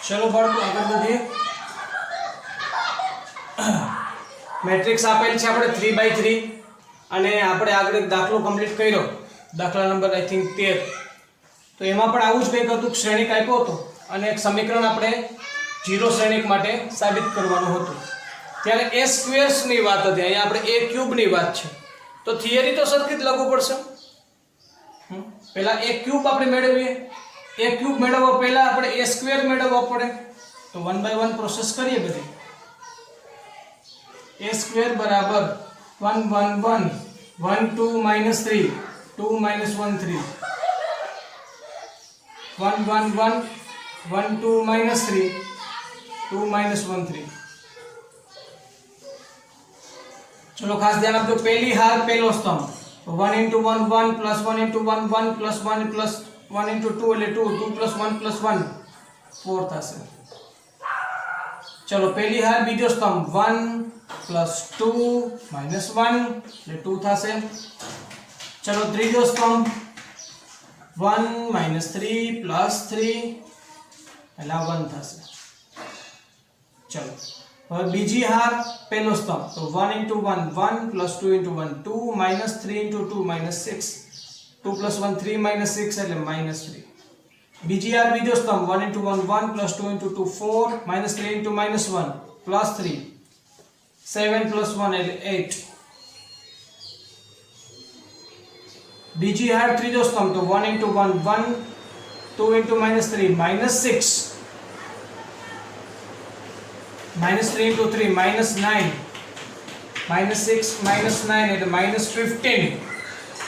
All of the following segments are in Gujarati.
चलो बाळको આગળ વધીએ। મેટ્રિક્સ આપેલ છે આપણે 3/3 અને આપણે આગળ એક દાખલો કમ્પ્લીટ કર્યો, દાખલા નંબર આઈ થિંક 13। તો એમાં પણ આવું જ કંઈક હતું, શ્રેણિક આપ્યો હતો અને એક સમીકરણ આપણે 0 શ્રેણિક માટે સાબિત કરવાનું હતું। ત્યારે a સ્ક્વેર્સ ની વાત હતી, અહીંયા આપણે a ક્યુબ ની વાત છે। તો થિયરી તો સરખી જ લાગુ પડશે। પહેલા a ક્યુબ આપણે મેળવીએ, a ક્યુબ મેળવવા પહેલા આપણે a સ્ક્વેર મેળવવા પડે। તો 1 બાય 1 પ્રોસેસ કરીએ બધી। a સ્ક્વેર બરાબર 1 1 1 1 2 - 3 2 - 1 3 1 1 1 1 2 - 3 2 - 1 3। चलो खास ध्यान आपको पहली हार पहलो स्तंभ, तो 1 × 1 1 + 1 × 1 1 + 1 + 1 × 2 એટલે 2 2 + 1 + 1 4 થશે। चलो पहली हार बीजो स्तंभ 1 + 2 - 1 એટલે 2 થશે। चलो ત્રીજો स्तंभ 1 - 3 + 3 એટલે 1 થશે। चलो હવે બીજી હાર પહેલો સ્તંભ, તો 1 × 1 1 + 2 × 1 2 - 3 × 2 - 6 2 + 1 3 - 6 એટલે -3। બીજી હાર બીજો સ્તંભ 1 × 1 1 + 2 × 2 4 - 3 × -1 +3 7 + 1 એટલે 8। બીજી હાર ત્રીજો સ્તંભ, તો 1 × 1 1 2 × -3 -6 -3 × 3 -9 -6 -9 એટલે -15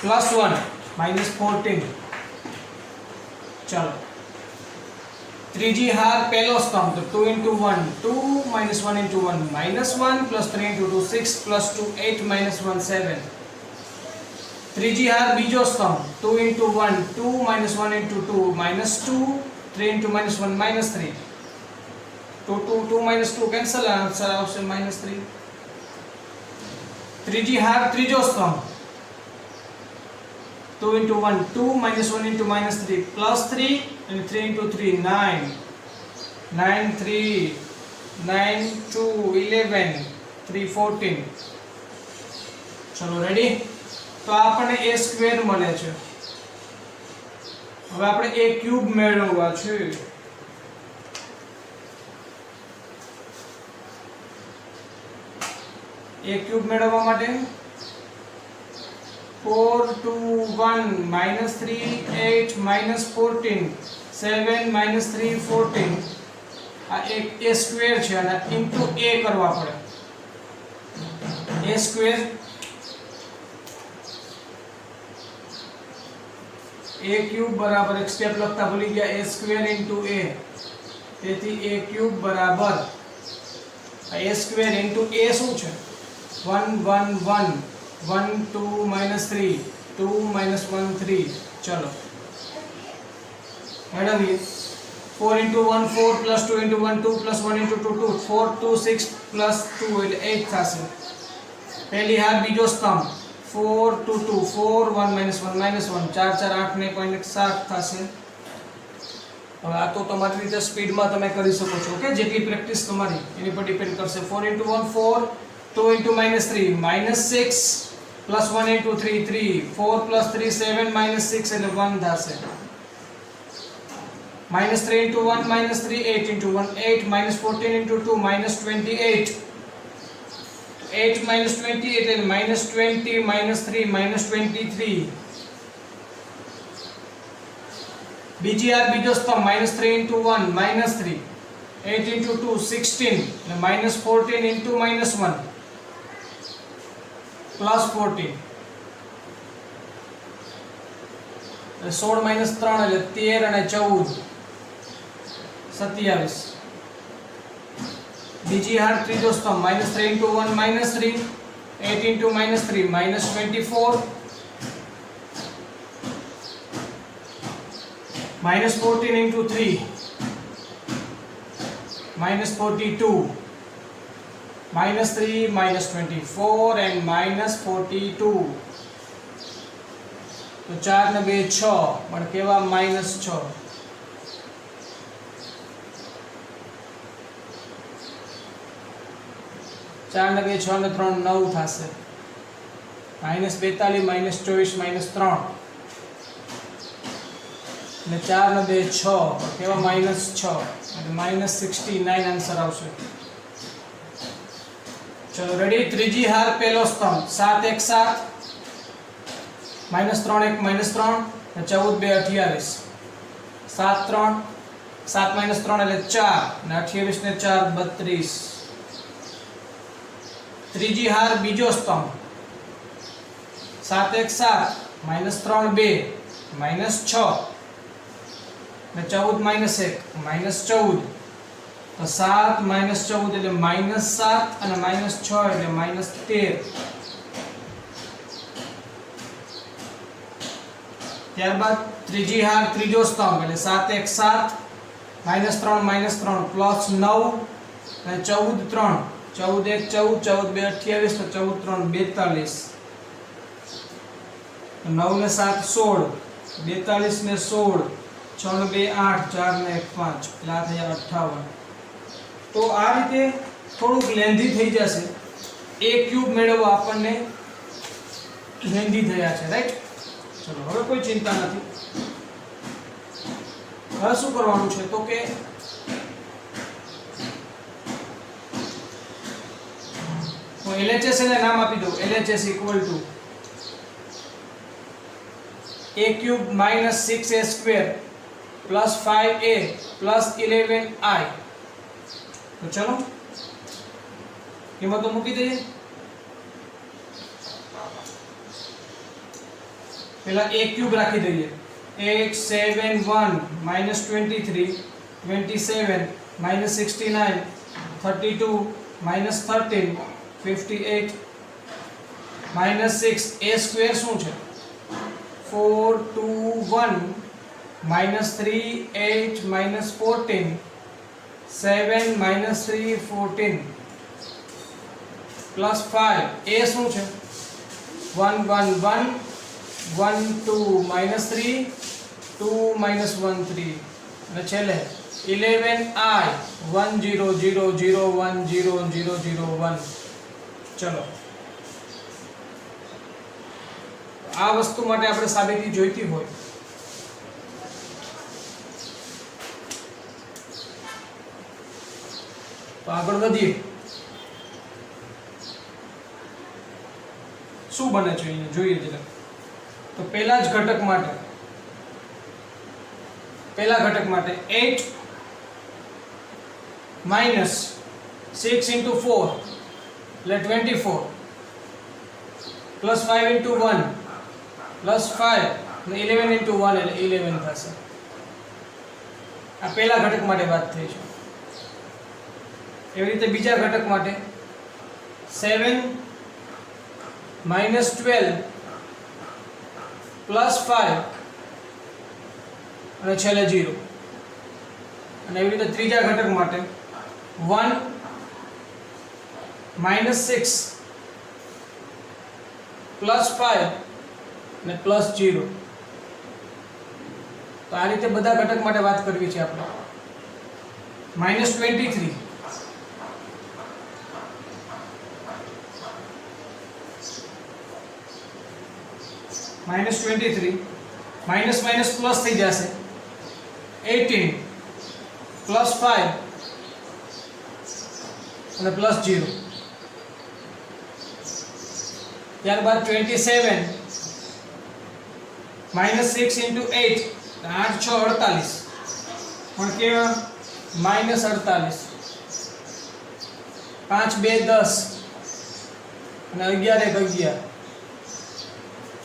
+1 -14। चलो ત્રીજી હાર પહેલો સ્તંભ, તો 2 × 1 2 - 1 × 1 -1 + 3 × 2 6 + 2 8 - 1 7। ત્રીજી હાર બીજો સ્તંભ, 2 × 1 2 - 1 × 2 -2 3 × -1 -3 2 2 2 - 2 કેન્સલ, આન્સર આવશે -3। ત્રીજી હાર ત્રીજો સ્તંભ, 2 × 1 2 - 1 × -3 +3 અને 3 × 3 9 9 3 9 2 11 3 14। ચલો રેડી। તો આપણને a સ્ક્વેર મળે છે। હવે આપણે a ક્યુબ મેળવવા છે। a ક્યુબ મેળવવા માટે 4 2 1 -3 8 -14 7 -3 14 આ એક a સ્ક્વેર છે અને ઇન્ટુ a કરવા પડે। a સ્ક્વેર a ક્યુબ બરાબર એક સ્ટેપ લખતા ભૂલી ગયા, a સ્ક્વેર ઇન્ટુ a, તેથી a ક્યુબ બરાબર a સ્ક્વેર ઇન્ટુ a શું છે 1 1 1 1 2 -3 2 -1 3। चलो મેળવીએ 4 × 1 4 + 2 × 1 2 + 1 × 2 2 4 2 6 + 2 એટલે 8 થશે। પહેલી હાર બીજો સ્તંભ 4 2 2 4 1 - 1 -1 4 4 8 ને 7 થશે। હવે આ તો તમારી રીતે સ્પીડમાં તમે કરી શકો છો, ઓકે, જેટલી પ્રેક્ટિસ તમારી એની પર ડિપેન્ડ કરશે। 4 × 1 4 2 × -3 -6 + 1 × 3 3 4 + 3 7 -6 એટલે 1 થશે। -3 × 1 -3 8 × 1 8 -14 × 2 -28 8 -28 એટલે -20 -3 -23। બીજી હાર બીજો સ્તંભ -3 × 1 -3 8 × 2 16 એટલે -14 × -1 +14 16 - 3 એટલે 13 અને 14 27। બીજી હાર ત્રીજો સ્તંભ -3 × 1 -3 8 × -3 -24 -14 × 3 -42 -3 -24 and -42। तो 4 ને 2 6 પણ કેવા -6। 4 ને 2 6 ને 3 9 થશે -42 -24 -3 ને 4 ને 2 6 કેવા -6 એટલે -69 આન્સર આવશે। चलो रेडी। त्रीजी हार पहलो स्तंभ 7 1 7 -3 1 -3 ને 14 2 28 7 3 7 -3 એટલે 4 ને 28 ને 4 32। ત્રીજી હાર બીજો સ્તંભ 7 1 7 -3 2 -6 ને 14 -1 -14 तो 7 -14 એટલે -7 અને -6 એટલે -13। ત્યારબાદ ત્રીજી હાર ત્રીજો સ્તંભ એટલે 7 1 7 -3 -3 +9 અને 14 3 14 1 14 14 2 28 તો 14 3 42 9 ને 7 16 42 ને 16 6 ને 2 8 4 ને 1 5 એટલે આ થયા 58। તો આ રીતે થોડુંક લેન્ધી થઈ જશે। a ક્યુબ મેળવવા આપણને લેન્ધી થયા છે, રાઈટ। ચલો હવે કોઈ ચિંતા નથી। હવે શું કરવાનું છે તો કે હું LHS ને નામ આપી દઉં। LHS = a cube -6a square + 5a + 11i। तो चलो किंमत मूकी दीजिए। पहला a क्यूब राखी दीजिए 8 7 1 -23 27 -69 32 -13 58 -6 a स्क्वेर શું છે 4 2 1 -3 8 -14 7 -3 14 +5 a શું છે 1 1 1 1 2 -3 2 -13 અને છેલ્લે 11i 1 0 0 0 1 0 0 0 1। ચલો આ વસ્તુ માટે આપણે સાબિતી જોઈતી હોય તો આગળ વધીએ। શું બને છે અહીંયા જોઈએ જરા। તો પહેલા ઘટક માટે 8 -6 * 4 એટલે 24 +5 * 1 +5 અને 11 * 1 એટલે 11 થશે। આ પહેલા ઘટક માટે વાત થઈ છે। એવી રીતે બીજા ઘટક માટે 7 -12 +5 અને છેલ્લે 0 અને એવી રીતે ત્રીજા ઘટક માટે 1 -6 +5 અને +0। તો આ રીતે બધા ઘટક માટે વાત કરવી છે આપણે। -23 -23 માઇનસ માઇનસ પ્લસ થઈ જશે 18 +5 અને +0 ત્યારબાદ 27 -6 * 8 8 6 48 પણ કેવા -48 5 2 10 અને 11 1 11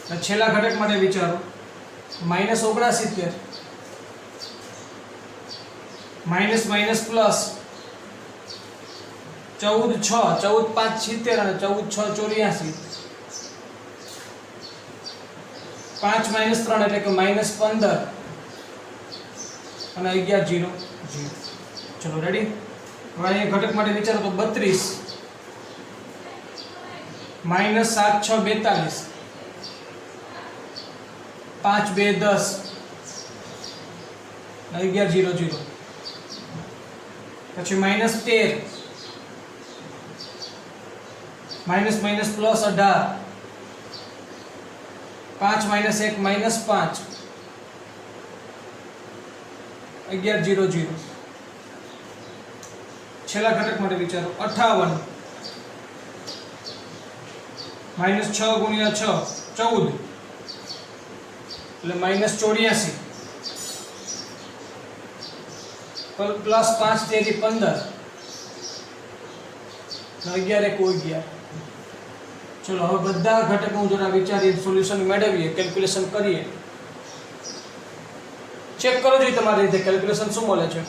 અને છેલ્લા ઘટક માટે વિચારો -69 માઇનસ માઇનસ પ્લસ 14 6 14 5 70 અને 14 6 84 5 - 3 એટલે કે -15 અને 11 0 0। ચલો રેડી। હવે અહીં ઘટક માટે વિચારો તો 32 -7 6 42 5 2 10 11 0 0 પછી -13 minus minus plus 18, 5 minus 1 minus 5, 11 0 0। छेल्ला घटक माटे विचारो 58 माइनस 6 गुणिया 6 14 એટલે માઇનસ 84 પ્લસ 5 તેરી 15 11 1 11। चलो હવે બધા ઘટકો જરા વિચારીએ, સોલ્યુશન મેળવીએ, કેલ્ક્યુલેશન કરીએ। ચેક કરો જોઈએ તમારી રીતે કેલ્ક્યુલેશન શું મળે છે।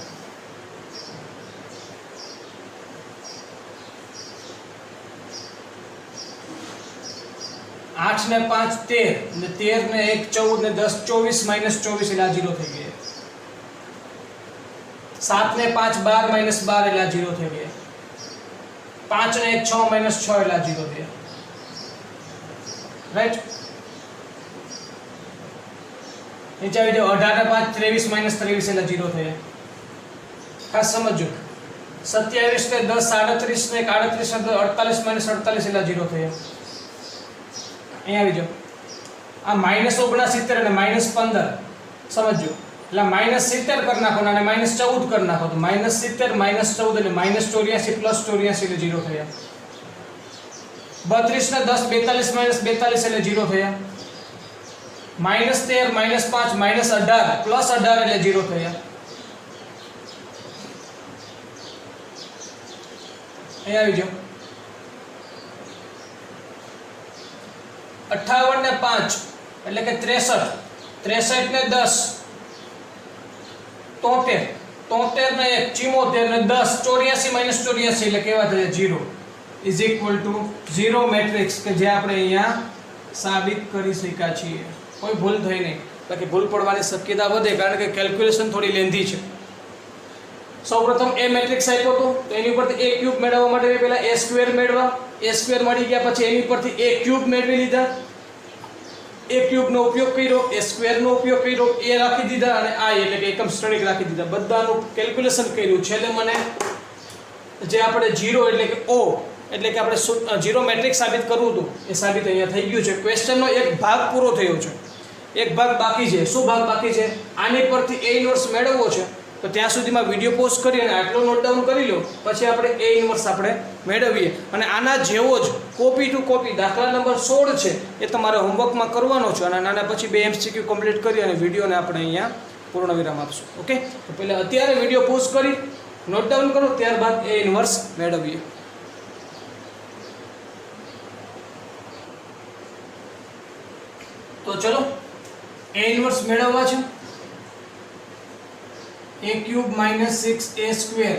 8 ને 5 13 ને 13 ને 1 14 ને 10 24 માइनस 24 એટલે આ 0 થઈ ગયો। 7 ને 5 12 માइनस 12 એટલે આ 0 થઈ ગયો। 5 ને 1 6 માइनस 6 એટલે આ 0 થયો। राइट, नीचे આવી જાઓ 18 ને 5 23 माइनस 23 એટલે 0 થયો। ખાસ સમજો 27 ને 10 37 ને 38 ને 48 माइनस 48 એટલે 0 થયો। અહીંયા આવી જાઓ, આ માइनस 69 અને माइनस 15 સમજો, એટલે माइनस 70 કરી નાખો અને माइनस 14 કરી નાખો તો माइनस 70 माइनस 14 એટલે माइनस 84 પ્લસ 84 એટલે 0 થયા। 32 ને 10 42 माइनस 42 એટલે 0 થયા। माइनस 13 माइनस 5 माइनस 18 प्लस 18 એટલે 0 થયા। અહીંયા આવી જાઓ, 58 ને 5 એટલે કે 63 63 ને 10 73 73 ને 1 74 ને 10 84 माइनस 84 એટલે કેવા થયા 0 इज इक्वल टू 0 मैट्रिक्स के जे આપણે અહીંયા સાબિત કરી શક્યા છીએ। કોઈ ભૂલ થઈ નહીં, બાકી ભૂલ પડવાની શક્યતા વધે કારણ કે કેલ્ક્યુલેશન થોડી લેન્ધી છે। સૌપ્રથમ a મેટ્રિક્સ આપ્યો તો એની ઉપરથી a ક્યુબ મેળવવા માટે પહેલા a સ્ક્વેર મેળવા, a સ્ક્વેર મળી ગયા પછી એની ઉપરથી a ક્યુબ મેળવી લીધા, a ક્યુબ નો ઉપયોગ કર્યો, a સ્ક્વેર નો ઉપયોગ કર્યો, a રાખી દીધા અને i એટલે કે એકમ શ્રેણિક રાખી દીધા, બધાનું કેલ્ક્યુલેશન કર્યું। છેલ્લે મને જે આપણે 0 એટલે કે o એટલે કે આપણે 0 મેટ્રિક્સ સાબિત કરવું હતું એ સાબિત અહીંયા થઈ ગયું છે। ક્વેશ્ચનનો એક ભાગ પૂરો થયો છે, એક ભાગ બાકી છે। શું ભાગ બાકી છે? આની પરથી a ઇન્વર્સ મેળવવો છે તો ત્યાં સુધીમાં વિડિયો પોઝ કરી અને આટલો નોટ ડાઉન કરી લો, પછી આપણે a ઇન્વર્સ આપણે મેળવીએ અને આના જેવો જ કોપી ટુ કોપી દાખલા નંબર 16 છે એ તમારે હોમવર્કમાં કરવાનો છે અને આના પછી 2 MCQ કમ્પ્લીટ કરી અને વિડિયોને આપણે અહીંયા પૂર્ણ વિરામ આપશું। ઓકે, તો પહેલા અત્યારે વિડિયો પોઝ કરી નોટ ડાઉન કરો, ત્યારબાદ a ઇન્વર્સ મેળવીએ। तो चलो a इनवर्स मेळववा छे, a cube minus 6a square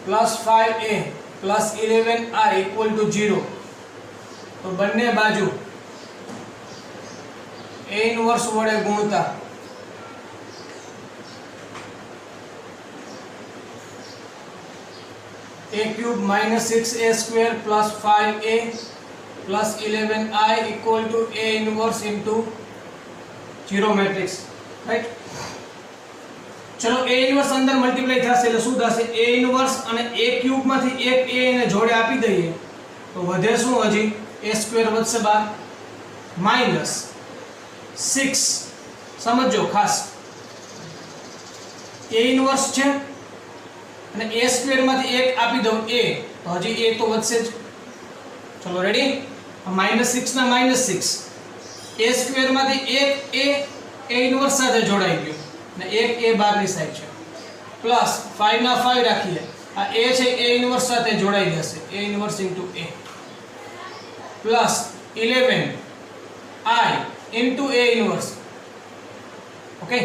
plus 5a plus 11i equal to 0। तो बन्ने बाजू a इनवर्स वडे गुणता a cube minus 6a square plus 5a plus 11i equal to a inverse into 0 matrix. Right, चलो a इनवर्स अंदर मल्टीप्लाई થશે એટલે શું થશે a ઇનવર્સ અને a ક્યુબ માંથી એક a ને જોડે આપી દઈએ તો વધે શું, હજી a સ્ક્વેર વધશે બાર માઈનસ 6। સમજો ખાસ a ઇનવર્સ છે અને a સ્ક્વેર માંથી એક આપી દઉં a તો હજી a તો વધશે જ। ચલો રેડી, -6 ના -6 a સ્ક્વેર માંથી એક a ઇનવર્સ સાથે જોડાઈ ગયો ને એક a બહારની સાઈડ છે, પ્લસ 5 ના 5 રાખીએ, આ a છે a ઇનવર્સ સાથે જોડાઈ જશે a inverse into a plus 11i into a inverse. Okay,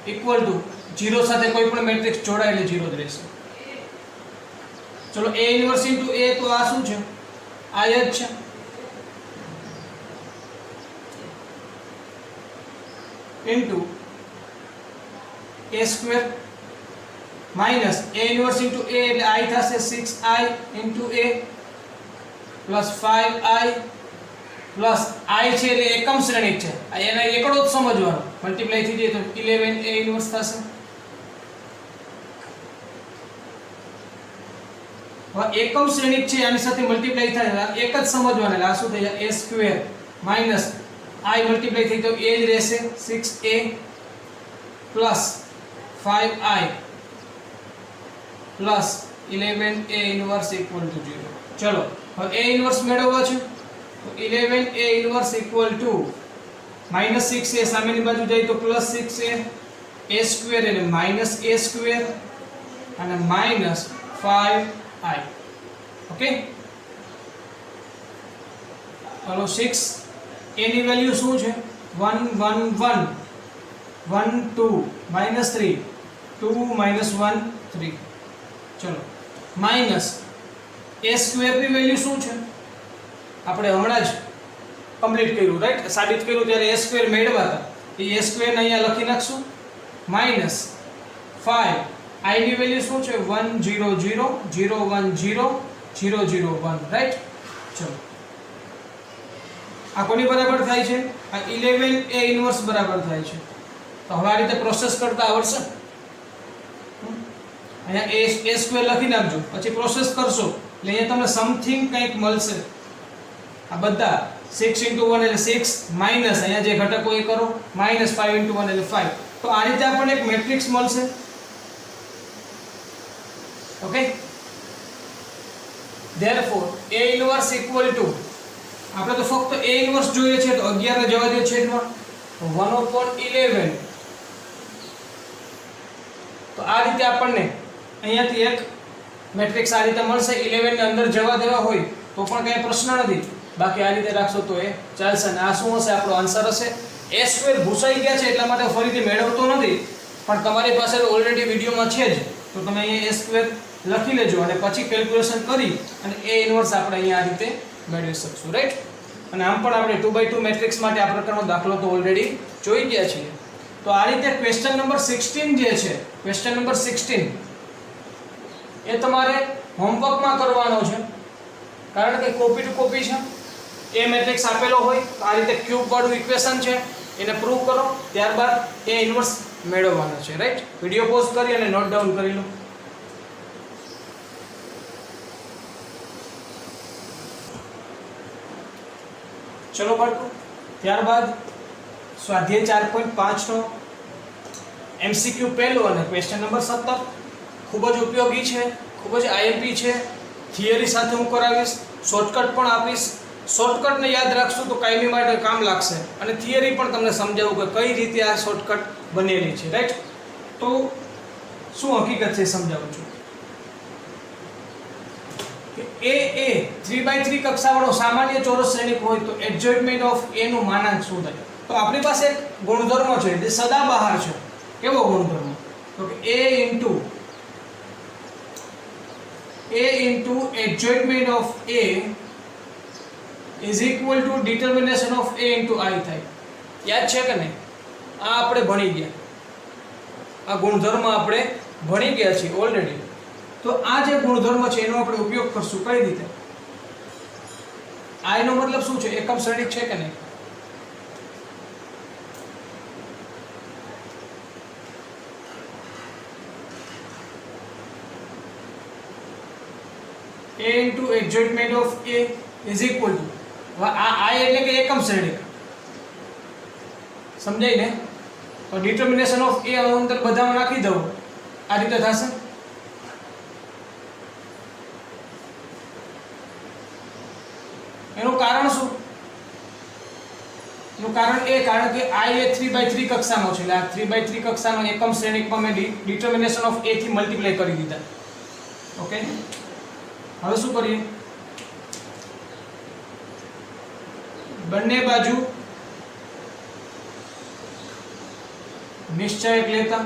equal to 0 સાથે કોઈ પણ મેટ્રિક્સ જોડાય એટલે 0 જ રહેશે। ચલો a ઇનવર્સ ઇન્ટુ a તો આ શું છે, આ જ છે, into a square minus a inverse into a એટલે i થશે 6i into a plus 5i plus i છે એટલે એકમ શ્રેણિક છે, એના એકડો જ સમજવાનો, મલ્ટીપ્લાય થઈ જાય તો 11a ઇન્વર્સ થશે. હવે એકમ શ્રેણિક છે આની સાથે મલ્ટીપ્લાય થાય એક જ સમજવાના, એટલે આ શું થઈ જાય a square minus i multiply થઈ તો a જ રહેશે 6a plus 5i plus 11a inverse equal to 0. ચલો હવે a ઇન્વર્સ મેળવવો છે તો 11a inverse equal to minus 6a સામેની બાજુ જાય તો પ્લસ 6a, a સ્ક્વેર એટલે માઈનસ a સ્ક્વેર અને માઈનસ 5i. ઓકે, ચલો 6 a ની વેલ્યુ શું છે 1 1 1 1 2 માઈનસ 3 2 માઈનસ 1 3. ચલો માઈનસ a સ્ક્વેર ની વેલ્યુ શું છે આપણે હમણાં જ કમ્પ્લીટ કર્યું, રાઈટ, સાબિત કર્યું ત્યારે a સ્ક્વેર મેળવ્યા હતા, એ a સ્ક્વેર ને અહીંયા લખી નાખશું માઈનસ 5 i ની વેલ્યુ શું છે 1 0 0 0 1 0 0 0 1, રાઈટ. ચલો આ કોની બરાબર થાય છે આ 11a ઇન્વર્સ બરાબર થાય છે. તો હવે આ રીતે પ્રોસેસ કરતા આવડશે, અહીંયા a સ્ક્વેર લખી નાખજો પછી પ્રોસેસ કરશો એટલે અહીંયા તમને સમથિંગ કંઈક મળશે. આ બધા 6 * 1 એટલે 6 માઈનસ અહીંયા જે ઘટકો એ કરો માઈનસ 5 * 1 એટલે 5. તો આ રીતે આપણને એક મેટ્રિક્સ મળશે. Okay, therefore a inverse equal to આપણે તો ફક્ત a inverse જોઈએ છે તો 11 ને જવા દો છેદમાં તો 1/11. તો આ રીતે આપણને અહીંયાથી એક મેટ્રિક્સ આ રીતે મળશે. 11 ને અંદર જવા દેવા હોય તો પણ કઈ પ્રશ્ન નથી, બાકી આ રીતે રાખશો તો એ ચાલશે. અને આ શું હશે આપણો આન્સર હશે a સ્ક્વેર. ભૂસાઈ ગયા છે એટલા માટે ફરીથી મેળવતો નથી, પણ તમારી પાસે ઓલરેડી વિડિયોમાં છે જ, તો તમે અહીંયા a સ્ક્વેર લખી લેજો અને પછી કેલ્ક્યુલેશન કરી અને a ઇન્વર્સ આપણે અહીંયા આ રીતે મેળવી શકશું, રાઈટ. અને આમ પણ આપણે 2x2 મેટ્રિક્સ માટે આ પ્રકારનો દાખલો તો ઓલરેડી જોઈ ગયા છીએ. તો આ રીતે ક્વેશ્ચન નંબર 16 જે છે, ક્વેશ્ચન નંબર 16 એ તમારે હોમવર્કમાં કરવાનો છે, કારણ કે કોપી ટુ કોપી છે. a મેટ્રિક્સ આપેલો હોય તો આ રીતે ક્યુબ વાળું ઇક્વેશન છે એને પ્રૂવ કરો, ત્યારબાદ a ઇન્વર્સ મેળવવાનો છે, રાઈટ. વિડિયો પોઝ કરી અને નોટ ડાઉન કરી લો. ચલો બાળકો, ત્યારબાદ સ્વાધ્યાય 4.5 નો MCQ પહેલો અને ક્વેશ્ચન નંબર 17 ખૂબ જ ઉપયોગી છે, ખૂબ જ IMP છે. થિયરી સાથે હું કરાવીશ, શોર્ટકટ પણ આપીશ. શોર્ટકટને યાદ રાખશો તો કાયમી માટે કામ લાગશે, અને થિયરી પણ તમને સમજાવું કે કઈ રીતે આ શોર્ટકટ બનેલી છે, રાઈટ. તો શું હકીકત છે સમજાવું છું કે a 3/3 કક્ષાવાળો સામાન્ય ચોરસ શ્રેણિક હોય તો એડજોઇન્ટમેન્ટ ઓફ a નું માનાંક શું થાય. તો આપણી પાસે એક ગુણધર્મ છે જે સદાબહાર છે. કેવો ગુણધર્મ? તો કે a into adjointment of a is equal to determination of a into I થાય. યાદ છે કે નહીં? આ આપણે ભણી ગયા, આ ગુણધર્મ આપણે ભણી ગયા છીએ ઓલરેડી. તો આ જે ગુણધર્મ છે એનો આપણે ઉપયોગ કરશું કઈ રીતે? I નો મતલબ શું છે? એકમ શ્રેણિક છે કે નહીં? a into adjointment of a is equal to, આ I એટલે કે એકમ શ્રેણિક, સમજાય ને? તો ડિટર્મિનેશન ઓફ a અંદર બધામાં નાખી દઉં, આ રીતે થશે. એનું કારણ શું? એનું કારણ કે I એ 3/3 કક્ષાનો છે, એટલે આ 3/3 કક્ષાનો એકમ શ્રેણિકમાં મેં ડિટર્મિનેશન ઓફ a થી મલ્ટીપ્લાય કરી દીધા. ઓકે, હવે શું કરીએ? બંને બાજુ નિશ્ચયક લેતા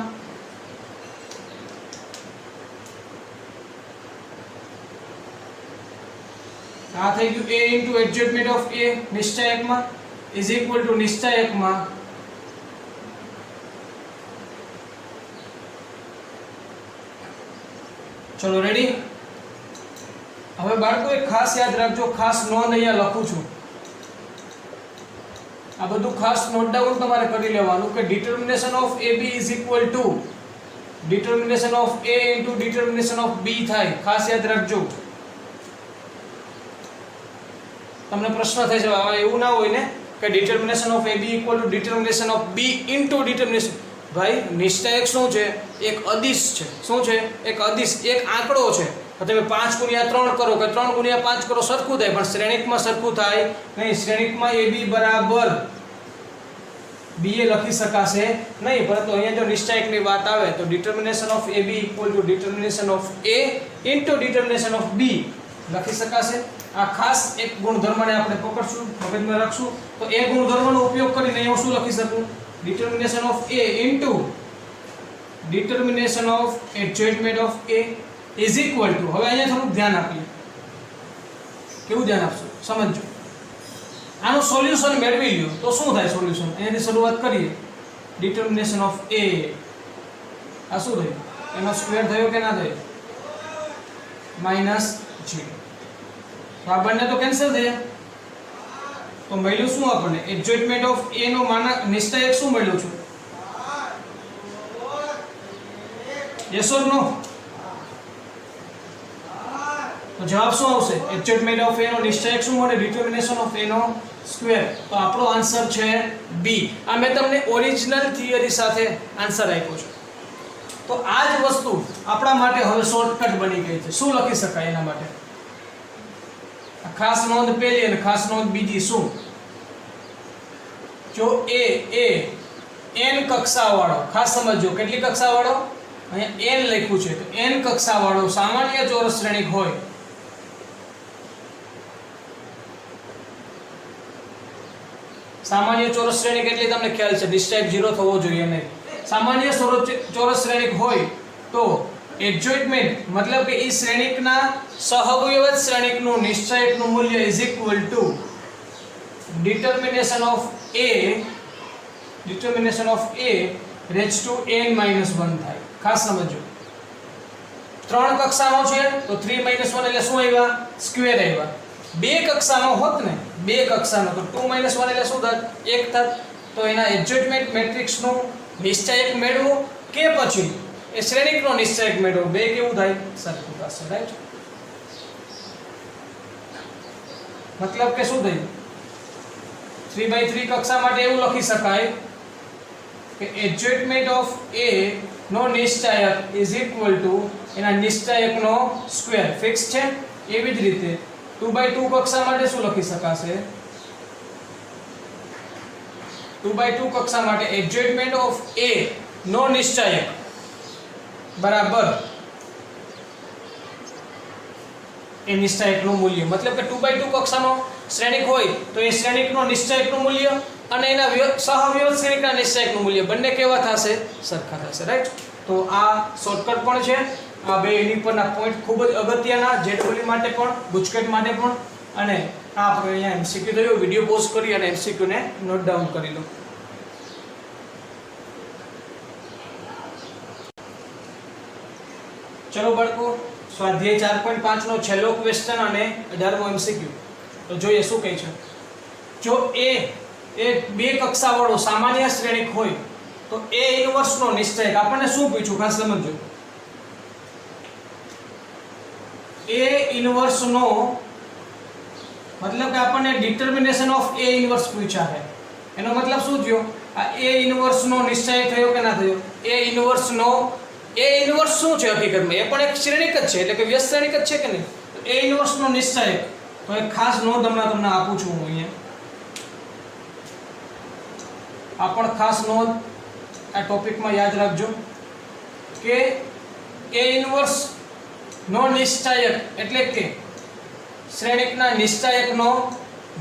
આ થઈ ગયું a into adjointment of a નિશ્ચયકમાં is equal to નિશ્ચયકમાં ચલો રેડી. હવે બાળકો એક ખાસ યાદ રાખજો, ખાસ નોંધ અહીંયા લખું છું. આ બધું ખાસ નોટ ડાઉન તમારે કરી લેવાનું કે determination of AB is equal to determination of A into determination of B થાય. ખાસ યાદ રાખજો. તમને પ્રશ્ન થઈ જાય હવે એવું ના હોય ને કે determination of AB equal to determination of B into determination. ભાઈ નિશ્ચાયક શું છે? એક અદિશ છે. શું છે? એક અદિશ, એક આંકડો છે. તમે 5 ગુણ્યા 3 કરો કે 3 ગુણ્યા 5 કરો સરખું થાય, પણ શ્રેણિકમાં સરખું થાય નહીં. શ્રેણિકમાં AB બરાબર BA લખી શકાશે નહીં. પરંતુ અહીંયા જો નિશ્ચાયકની વાત આવે તો determination of AB equal to determination of A into determination of B લખી શકાશે. આ ખાસ એક ગુણધર્મને આપણે પકડશું, મગજમાં રાખશું. તો એ ગુણધર્મનો ઉપયોગ કરીને હું શું લખી શકું? Determination of A into determination of adjointment of A is equal to. હવે અહીંયા થોડું ધ્યાન આપીએ. કેવું ધ્યાન આપશો? સમજો. આનું સોલ્યુશન મેળવી લ્યો તો શું થાય સોલ્યુશન? અહીંયાથી શરૂઆત કરીએ. ડિટર્મિનેશન ઓફ A આ શું થયું? એનો સ્ક્વેર થયો કે ના થયો? -0. તો આ બંને તો કેન્સલ થયા. તો મળ્યું શું આપણને? એડજોઇન્ટમેન્ટ ઓફ A નો નિશ્ચાયક શું મળ્યો છે? યસ ઓર નો? તો જવાબ શું આવશે? એડજોઇન્ટમેન્ટ ઓફ A નો નિશ્ચાયક શું મળે? ડિટર્મિનેશન ઓફ A નો સ્ક્વેર. તો આપણો આન્સર છે B. આ મેં તમને ઓરિજિનલ થિયરી સાથે આન્સર આપ્યો છે. તો આ જ વસ્તુ આપણા માટે હવે શોર્ટકટ બની ગઈ છે. શું લખી શકાય એના માટે? ખાસ નોંધ પહેલી અને ખાસ નોંધ બીજી. શું? જો A એ n કક્ષાવાળો, ખાસ સમજો કેટલી કક્ષાવાળો? અહીંયા n લખ્યું છે. તો n કક્ષાવાળો સામાન્ય ચોરસ શ્રેણિક હોય સામાન્ય ચોરસ શ્રેણિક એટલે તમને ખ્યાલ છે નિશ્ચાયક 0 થવો જોઈએ નહીં. સામાન્ય ચોરસ શ્રેણિક હોય તો એડજોઇન્ટમેન્ટ મતલબ કે એ શ્રેણિકના સહવયવત શ્રેણિકનું નિશ્ચાયકનું મૂલ્ય is equal to determination of A raise to n - 1 થાય. ખાસ સમજો. 3 કક્ષાનો છે તો 3 - 1 એટલે શું આવ્યા? સ્ક્વેર આવ્યા. 2 કક્ષાનો હોત ને, 2 કક્ષાનો તો 2 - 1 એટલે શું થાત? 1 થાત. તો એના એડજોઇન્ટમેન્ટ મેટ્રિક્સનું નિશ્ચાયક મેળવો કે પછી એ શ્રેણિકનો નિશ્ચાયક મેળવો, બે કેવું થાય? સરખું થશે. રાઈટ? મતલબ કે શું થયું? 3/3 કક્ષા માટે એવું લખી શકાય કે એડજોઇન્ટમેન્ટ ઓફ A નો નિશ્ચાયક ઇઝ ઇક્વલ ટુ એના નિશ્ચાયકનો સ્ક્વેર. ફિક્સ છે. એવી જ રીતે 2/2 કક્ષા માટે શું લખી શકાશે? 2/2 કક્ષા માટે એડજોઇન્ટમેન્ટ ઓફ A નો નિશ્ચાયક બરાબર એ નિશ્ચાયકનું મૂલ્ય. મતલબ કે 2/2 કક્ષાનો શ્રેણિક હોય તો એ શ્રેણિકનો નિશ્ચાયકનું મૂલ્ય અને એના સહવયવત શ્રેણિકના નિશ્ચાયકનું મૂલ્ય બંને કેવા થશે? સરખા થશે. રાઈટ? તો આ શોર્ટકટ પણ છે. આ બે એની પરના પોઈન્ટ ખૂબ જ અગત્યના, જેડબલ્યુ માટે પણ, ગુજકેટ માટે પણ. અને આ આપણે અહીંયા એમસીક્યુ થયો. વિડીયો પોઝ કરી અને એમસીક્યુ ને નોટ ડાઉન કરી લો. ચલો બાળકો, સ્વાધ્યાય 4.5 નો છેલ્લો ક્વેશ્ચન અને 18મો એમસીક્યુ. તો જોઈએ શું કહે છે. જો A એ 2 કક્ષાવાળો સામાન્ય શ્રેણિક હોય તો A ઇન્વર્સ નો નિશ્ચાયક. આપણને શું પૂછ્યું? ખાસ સમજો. A ઇન્વર્સ નો મતલબ કે આપણને ડિટર્મિનેશન ઓફ A ઇન્વર્સ પૂછ્યા છે. એનો મતલબ શું થયો? આ A ઇન્વર્સ નો નિશ્ચય થયો કે ના થયો? A ઇન્વર્સ શું છે હકીકતમાં? એ પણ એક શ્રેણિક જ છે, એટલે કે વ્યસ્ત શ્રેણિક જ છે કે નહીં? તો A ઇન્વર્સ નો નિશ્ચય. તો એક ખાસ નોંધ હમણાં તમને આપું છું હું અહીંયા. આ પણ ખાસ નોંધ આ ટોપિકમાં યાદ રાખજો કે A ઇન્વર્સ નો નિશ્ચાયક એટલે કે શ્રેણિકના નિશ્ચાયકનો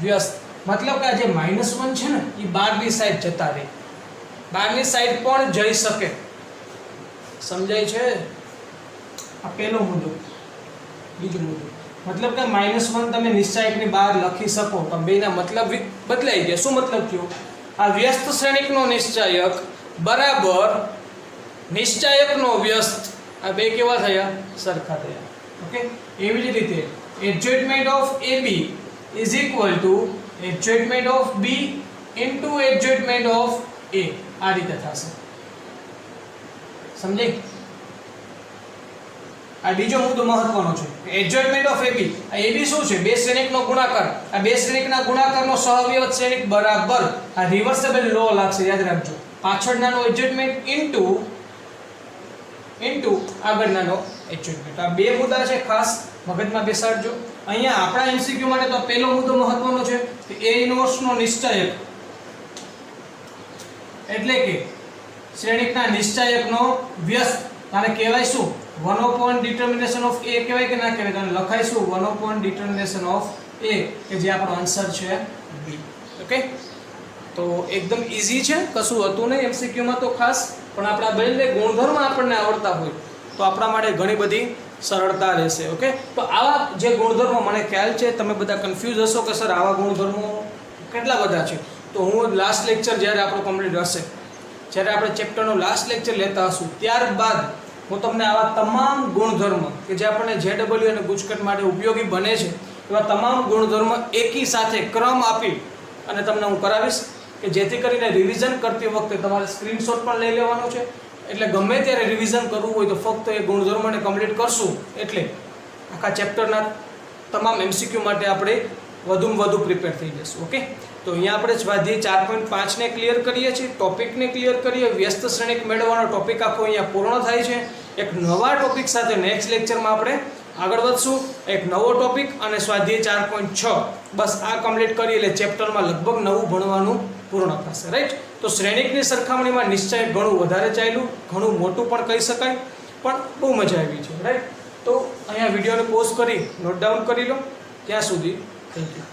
વ્યસ્ત. મતલબ કે આ જે -1 છે ને એ બહારની સાઈડ જતા રહે, બહારની સાઈડ પણ જઈ શકે. સમજાય છે? આ પહેલો મુદ્દો. બીજો મુદ્દો મતલબ કે -1 તમે નિશ્ચાયકની બહાર લખી શકો તો બેના મતલબ બદલાઈ ગયા. શું મતલબ થયો? આ વ્યસ્ત શ્રેણિકનો નિશ્ચાયક બરાબર નિશ્ચાયકનો વ્યસ્ત. આ બે કેવા થયા? સરખા થયા. ઓકે? એવી જ રીતે adjointment of AB is equal to adjointment of B into adjustment of A, આ રીતે થશે. સમજાય? આ બીજો મુદ્દો મહત્વનો છે. એડજસ્ટમેન્ટ ઓફ એબી, આ એબી શું છે? બે શ્રેણિકનો ગુણાકાર. આ બે શ્રેણિકના ગુણાકારનો સહવિયત શ્રેણિક બરાબર આ રિવર્સેબલ લો લાગશે, યાદ રાખજો. પાછળનાનો એડજસ્ટમેન્ટ ઇન્ટુ આગળનાનો એડજસ્ટમેન્ટ. આ બે મુદ્દા છે, ખાસ મગજમાં બેસાડજો. અહીંયા આપણા એમસીક્યુ માટે તો પહેલો મુદ્દો મહત્વનો છે કે એ ઇન્વર્સ નો નિશ્ચાયક એટલે કે શ્રેણિકના નિશ્ચાયકનો વ્યસ્ત આને કહેવાય શું? 1 ડિટર્મિનેશન ઓફ એ કહેવાય કે ના કહેવાય? આને લખાય શું? 1 ડિટર્મિનેશન ઓફ એ, કે જે આપણો આન્સર છે બી. ઓકે, તો એકદમ ઈઝી છે, કશું હતું નહીં એમસીક્યુ માં તો ખાસ. પણ આપણા બંને ગુણધર્મ આપણને આવડતા હોય તો આપણા માટે ઘણી બધી સરળતા રહેશે. ઓકે, તો આવા જે ગુણધર્મો, મને ખ્યાલ છે તમે બધા કન્ફ્યુઝ હશો કે સર આવા ગુણધર્મો કેટલા બધા છે. તો હું લાસ્ટ લેક્ચર જ્યારે આપણો કમ્પ્લીટ હશે, જ્યારે આપણે ચેપ્ટરનો લાસ્ટ લેક્ચર લેતા હશું, ત્યારબાદ હું તમને આવા તમામ ગુણધર્મ કે જે આપણને JEE અને ગુજકેટ માટે ઉપયોગી બને છે એવા તમામ ગુણધર્મ એકી સાથે ક્રમ આપી અને તમને હું કરાવીશ, કે જેથી કરીને રિવિઝન કરતી વખતે તમારે સ્ક્રીનશોટ પણ લઈ લેવાનો છે. એટલે ગમે ત્યારે રિવિઝન કરવું હોય તો ફક્ત એ ગુણધર્મને કમ્પ્લીટ કરશું એટલે આખા ચેપ્ટરના તમામ MCQ માટે આપણે વધુમાં વધુ પ્રિપેર થઈ જશું. ઓકે, તો અહીંયા આપણે સ્વાધ્યાય 4.5 ને ક્લિયર કરીએ છીએ, ટોપિકને ક્લિયર કરીએ, વ્યસ્ત શ્રેણિક મેળવવાનો ટોપિક આખો અહીંયા પૂર્ણ થાય છે. એક નવા ટોપિક સાથે નેક્સ્ટ લેક્ચરમાં આપણે આગળ વધશું. એક નવો ટોપિક અને સ્વાધ્યાય 4.6 બસ આ કમ્પ્લીટ કરી એટલે ચેપ્ટરમાં લગભગ નવું ભણવાનું પૂર્ણ થશે. રાઈટ, તો શ્રેણિકની સરખામણીમાં નિશ્ચય ઘણું વધારે ચાલ્યું, ઘણું મોટું પણ કહી શકાય, પણ બહુ મજા આવી છે. રાઈટ, તો અહીંયા વિડીયોને પોઝ કરી નોટ ડાઉન કરી લો. ત્યાં સુધી થેન્ક યુ.